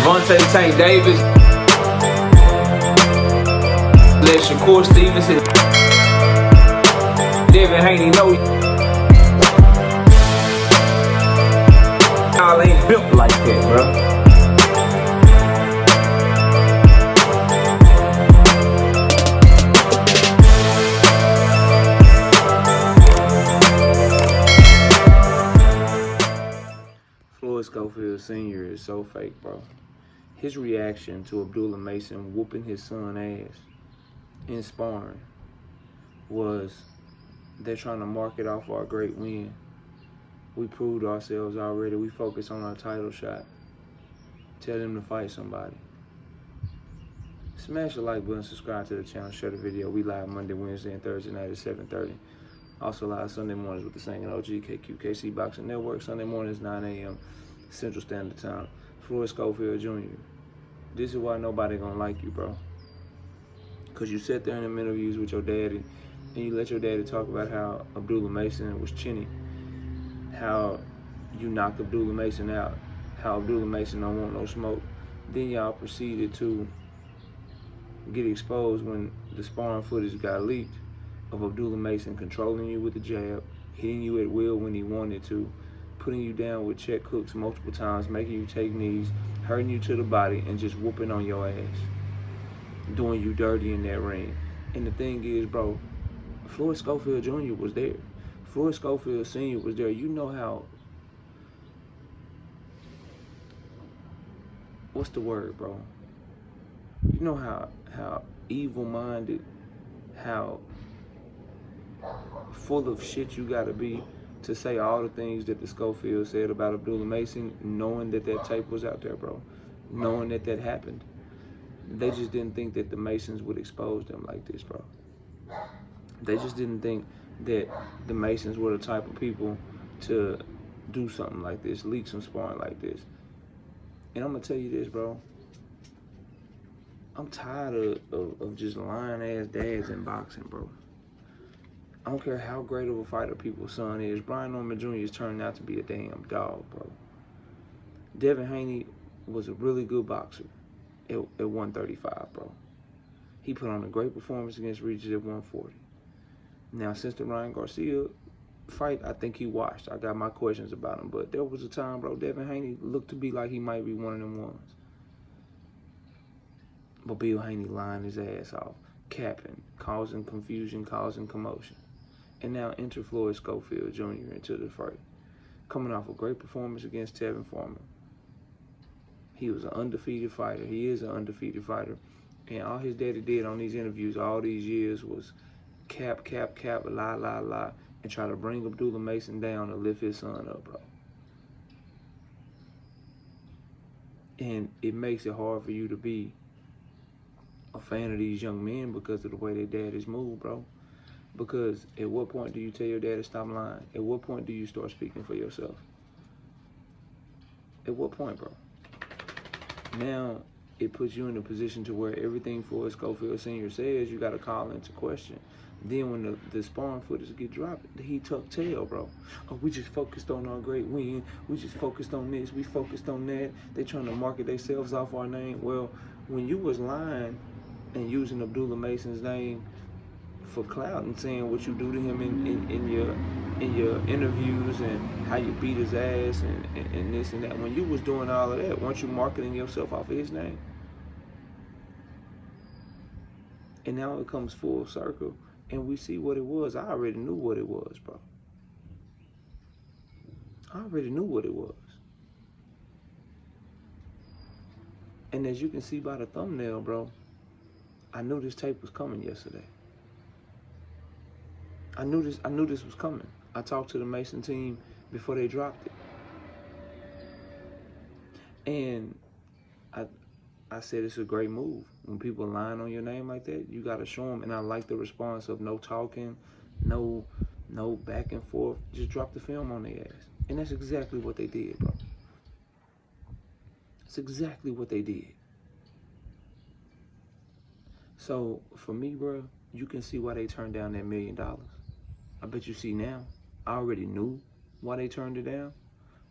Devontae Tank Davis. Let Shakur Stevenson. Devin Haney know y'all ain't built like that, bro. Floyd Schofield Sr. is so fake, bro. His reaction to Abdullah Mason whooping his son ass in sparring was, they're trying to market off our great win. We proved ourselves already. We focus on our title shot. Tell them to fight somebody. Smash the like button, subscribe to the channel, share the video. We live Monday, Wednesday, and Thursday night at 7:30. Also live Sunday mornings with the Singing OG, KQKC Boxing Network. Sunday mornings, 9 a.m. Central Standard Time. Floyd Schofield Jr. This is why nobody gonna like you, bro. Because you sat there in them interviews with your daddy, and you let your daddy talk about how Abdullah Mason was chinny, how you knocked Abdullah Mason out, how Abdullah Mason don't want no smoke. Then y'all proceeded to get exposed when the sparring footage got leaked of Abdullah Mason controlling you with the jab, hitting you at will when he wanted to, putting you down with check hooks multiple times, making you take knees, hurting you to the body, and just whooping on your ass, doing you dirty in that ring. And the thing is, bro, Floyd Schofield Jr. was there. Floyd Schofield Sr. was there. You know how, what's the word, bro? You know how evil-minded, how full of shit you gotta be to say all the things that the Schofield said about Abdullah Mason, knowing that that tape was out there, bro, knowing that that happened. They just didn't think that the Masons would expose them like this, bro. They just didn't think that the Masons were the type of people to do something like this, leak some sparring like this. And I'm gonna tell you this, bro. I'm tired of just lying-ass dads in boxing, bro. I don't care how great of a fighter people's son is. Brian Norman Jr. is turning out to be a damn dog, bro. Devin Haney was a really good boxer at 135, bro. He put on a great performance against Regis at 140. Now, since the Ryan Garcia fight, I think he washed. I got my questions about him, but there was a time, bro, Devin Haney looked to be like he might be one of them ones. But Bill Haney lying his ass off, capping, causing confusion, causing commotion. And now enter Floyd Schofield Jr. into the fight, coming off a great performance against Tevin Foreman. He was an undefeated fighter. He is an undefeated fighter. And all his daddy did on these interviews all these years was cap, lie, and try to bring Abdullah Mason down to lift his son up, bro. And it makes it hard for you to be a fan of these young men because of the way their daddies move, bro. Because at what point do you tell your dad to stop lying? At what point do you start speaking for yourself? At what point, bro? Now, it puts you in a position to where everything Floyd Schofield Sr. says, you got to call into question. Then when the sparring footage get dropped, he tuck tail, bro. Oh, we just focused on our great win. We just focused on this. We focused on that. They trying to market themselves off our name. Well, when you was lying and using Abdullah Mason's name for clout and saying what you do to him in your interviews and how you beat his ass and this and that, when you was doing all of that, weren't you marketing yourself off of his name? And now it comes full circle and we see what it was. I already knew what it was, bro. I already knew what it was. And as you can see by the thumbnail, bro, I knew this tape was coming yesterday. I knew this was coming. I talked to the Mason team before they dropped it. And I said it's a great move. When people are lying on your name like that, you got to show them. And I like the response of no talking, no back and forth. Just drop the film on their ass. And that's exactly what they did, bro. That's exactly what they did. So, for me, bro, you can see why they turned down that $1 million. I bet you see now. I already knew why they turned it down.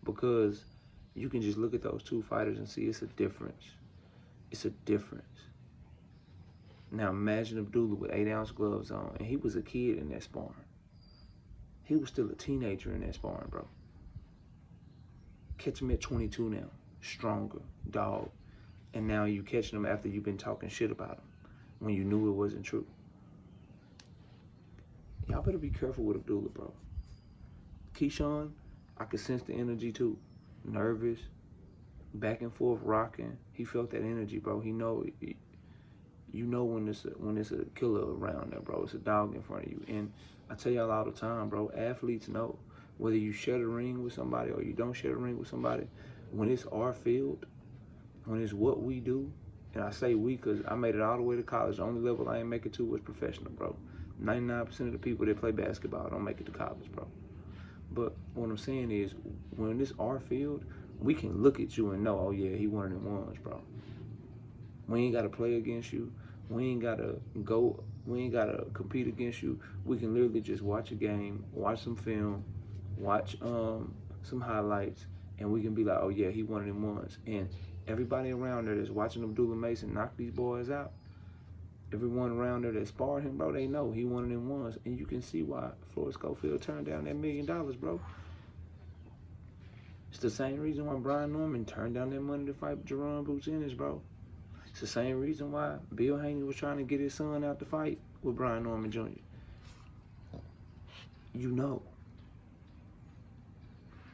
Because You can just look at those two fighters and see it's a difference. It's a difference. Now imagine Abdullah with 8-ounce gloves on, and he was a kid in that sparring. He was still a teenager in that sparring, bro. Catch him at 22 now, stronger, dog. And now you catching him after you've been talking shit about him when you knew it wasn't true. Y'all better be careful with Abdullah, bro. Keyshawn, I could sense the energy too. Nervous, back and forth rocking. He felt that energy, bro. You know when it's a killer around there, bro. It's a dog in front of you. And I tell y'all all the time, bro, athletes know whether you share the ring with somebody or you don't share the ring with somebody, when it's our field, when it's what we do, and I say we because I made it all the way to college. The only level I ain't make it to was professional, bro. 99% of the people that play basketball don't make it to college, bro. But what I'm saying is, when it's our field, we can look at you and know, oh yeah, he one of them ones, bro. We ain't got to play against you. We ain't got to compete against you. We can literally just watch a game, watch some film, watch some highlights, and we can be like, oh yeah, he one of them ones. And everybody around there that's watching Abdullah Mason knock these boys out, everyone around there that sparred him, bro, they know he one of them ones. And you can see why Floyd Schofield turned down that $1 million, bro. It's the same reason why Brian Norman turned down that money to fight Jerome Boots Ennis, bro. It's the same reason why Bill Haney was trying to get his son out to fight with Brian Norman Jr. You know.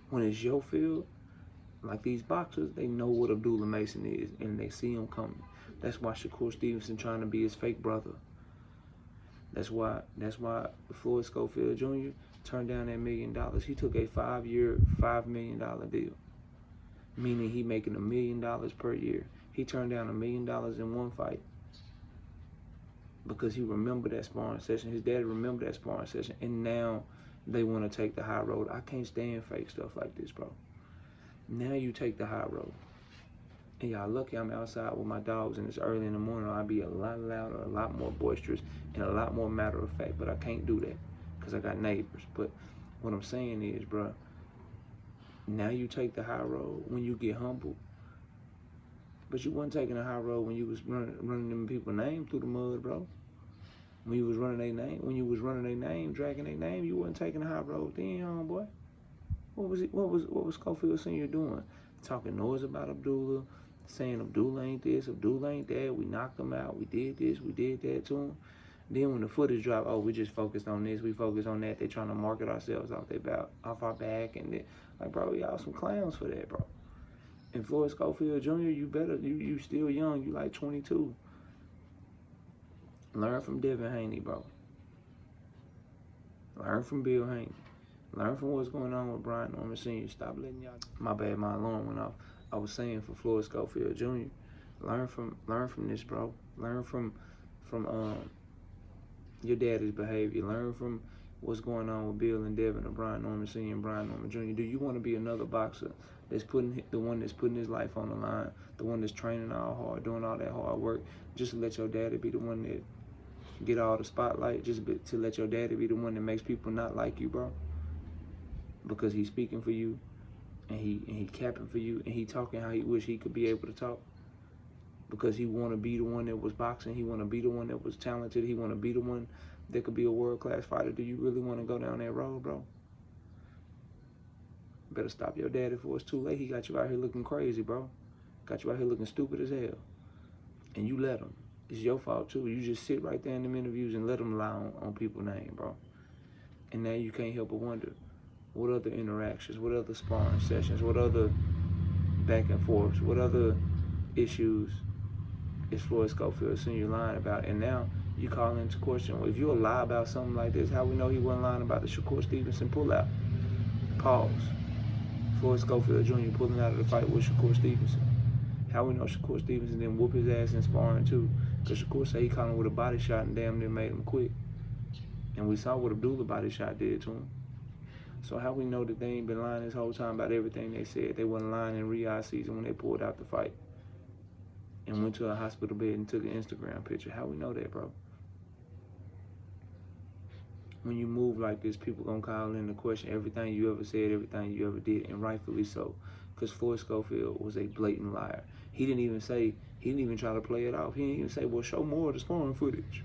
When it's your field, like these boxers, they know what Abdullah Mason is, and they see him coming. That's why Shakur Stevenson trying to be his fake brother. That's why Floyd Schofield Jr. turned down that $1 million. He took a 5-year, $5 million deal, meaning he making $1 million per year. He turned down $1 million in one fight because he remembered that sparring session. His dad remembered that sparring session, and now they want to take the high road. I can't stand fake stuff like this, bro. Now you take the high road. And y'all lucky I'm outside with my dogs and it's early in the morning. I'll be a lot louder, a lot more boisterous, and a lot more matter of fact. But I can't do that because I got neighbors. But what I'm saying is, bro, now you take the high road when you get humble. But you wasn't taking the high road when you was running them people's name through the mud, bro. When you was running their name, dragging their name, you wasn't taking the high road then, homeboy. What was Schofield Sr. doing? Talking noise about Abdullah, saying Abdullah ain't this, Abdullah ain't that, we knocked him out, we did this, we did that to him. Then when the footage dropped, oh, we just focused on this, we focused on that. They trying to market ourselves off our back, and like, bro, y'all some clowns for that, bro. And Floyd Schofield Jr., you still young, you like 22. Learn from Devin Haney, bro. Learn from Bill Haney. Learn from what's going on with Brian Norman Sr. Stop letting y'all. My bad, my alarm went off. I was saying for Floyd Schofield Jr., learn from this, bro. Learn from your daddy's behavior. Learn from what's going on with Bill and Devin or Brian Norman Sr. and Brian Norman Jr. Do you want to be another boxer that's putting his life on the line, the one that's training all hard, doing all that hard work, just to let your daddy be the one that get all the spotlight, just to let your daddy be the one that makes people not like you, bro? Because he's speaking for you, and he capping for you, and he talking how he wish he could be able to talk. Because he want to be the one that was boxing, he want to be the one that was talented, he want to be the one that could be a world-class fighter. Do you really want to go down that road, bro? Better stop your daddy before it's too late. He got you out here looking crazy, bro. Got you out here looking stupid as hell. And you let him. It's your fault, too. You just sit right there in them interviews and let them lie on people's name, bro. And now you can't help but wonder, what other interactions, what other sparring sessions, what other back and forths, what other issues is Floyd Schofield Sr. lying about? And now you call into question, well, if you'll lie about something like this, how we know he wasn't lying about the Shakur Stevenson pullout? Pause. Floyd Schofield Jr. pulling out of the fight with Shakur Stevenson. How we know Shakur Stevenson didn't whoop his ass in sparring too? Because Shakur said he caught him with a body shot and damn near made him quit. And we saw what Abdullah body shot did to him. So how we know that they ain't been lying this whole time about everything they said? They wasn't lying in Riyadh season when they pulled out the fight and went to a hospital bed and took an Instagram picture. How we know that, bro? When you move like this, people gonna call in to question everything you ever said, everything you ever did, and rightfully so. because Floyd Schofield was a blatant liar. He didn't even try to play it off. He didn't even say, well, show more of the sparring footage.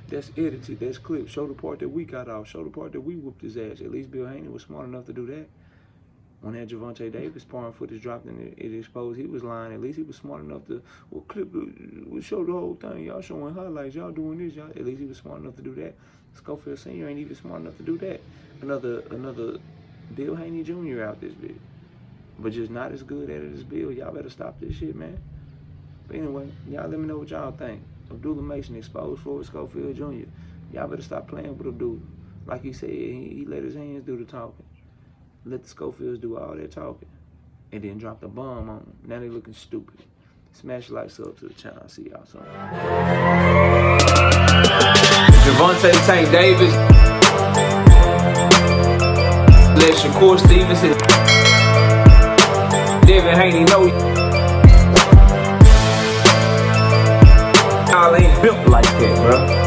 That's edited, that's clipped. Show the part that we got off. Show the part that we whooped his ass. At least Bill Haney was smart enough to do that. When that Gervonta Davis sparring footage dropped and it exposed he was lying, at least he was smart enough to, well, we'll show the whole thing. Y'all showing highlights, y'all doing this, y'all. At least he was smart enough to do that. Schofield Sr. ain't even smart enough to do that. Another Bill Haney Jr. out this bitch. But just not as good at it as Bill. Y'all better stop this shit, man. But anyway, y'all let me know what y'all think. Abdullah Mason exposed Floyd Schofield Jr. Y'all better stop playing with Abdullah. Like he said, he let his hands do the talking. Let the Schofields do all that talking. And then drop the bomb on them. Now they looking stupid. Smash like sub to the channel. I'll see y'all soon. Gervonta Tank Davis. Let Shakur Stevenson. Devin Haney know y'all ain't built like that, bro.